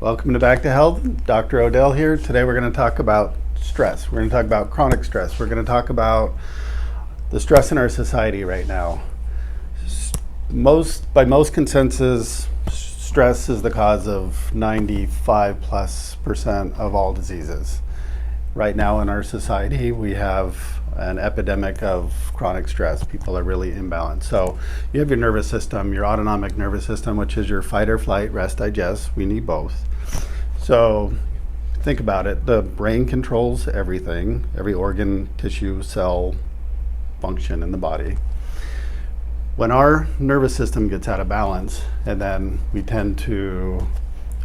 Welcome to Back to Health. Dr. Odell here. Today we're going to talk about stress. We're going to talk about chronic stress. We're going to talk about the stress in our society right now. By most consensus, stress is the cause of 95+% of all diseases. Right now in our society, we have an epidemic of chronic stress. People are really imbalanced. So you have your nervous system, your autonomic nervous system, which is your fight or flight, rest, digest. We need both. So think about it. The brain controls everything, every organ, tissue, cell, function in the body. When our nervous system gets out of balance, and then we tend to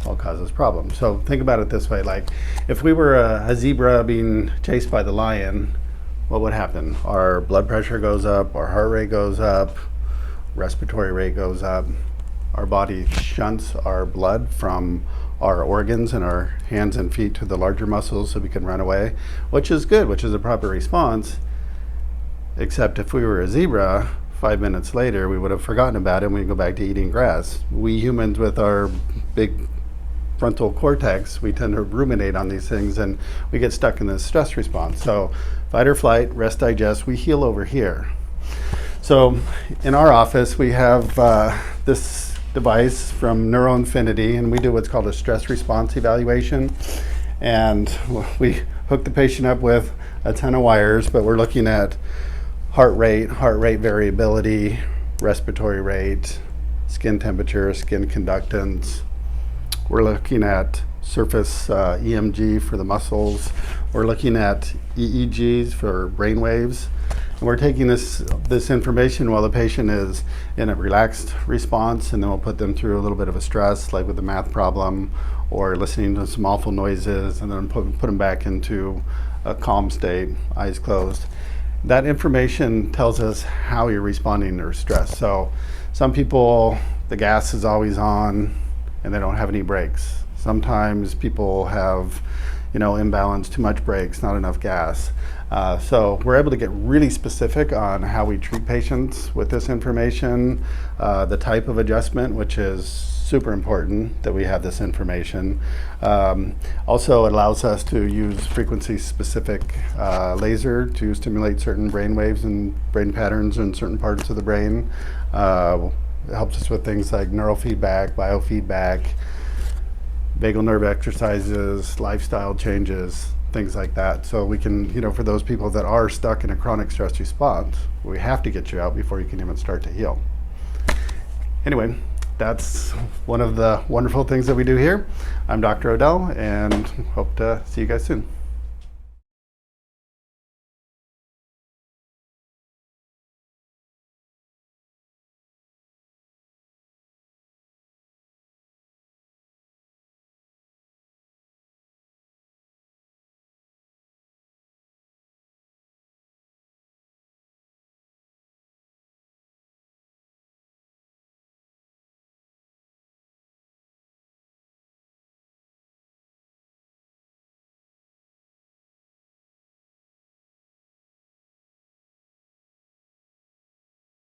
all causes problems. So think about it this way, like if we were a zebra being chased by the lion, what would happen? Our blood pressure goes up, our heart rate goes up, respiratory rate goes up, our body shunts our blood from our organs and our hands and feet to the larger muscles so we can run away, which is good, which is a proper response. Except if we were a zebra, 5 minutes later we would have forgotten about it and we'd go back to eating grass. We humans with our big frontal cortex, we tend to ruminate on these things and we get stuck in this stress response. So fight or flight, rest, digest, we heal over here. So in our office, we have this device from NeuroInfinity, and we do what's called a stress response evaluation. And we hook the patient up with a ton of wires, but we're looking at heart rate variability, respiratory rate, skin temperature, skin conductance. We're looking at surface EMG for the muscles. We're looking at EEGs for brain waves. And we're taking this information while the patient is in a relaxed response, and then we'll put them through a little bit of a stress, like with a math problem, or listening to some awful noises, and then put them back into a calm state, eyes closed. That information tells us how you're responding to stress. So some people, the gas is always on, and they don't have any brakes. Sometimes people have, imbalance, too much brakes, not enough gas. So we're able to get really specific on how we treat patients with this information, the type of adjustment, which is super important that we have this information. Also, it allows us to use frequency-specific laser to stimulate certain brain waves and brain patterns in certain parts of the brain. It helps us with things like neurofeedback, biofeedback, vagal nerve exercises, lifestyle changes, things like that. So we can, for those people that are stuck in a chronic stress response, we have to get you out before you can even start to heal. Anyway, that's one of the wonderful things that we do here. I'm Dr. Odell, and hope to see you guys soon.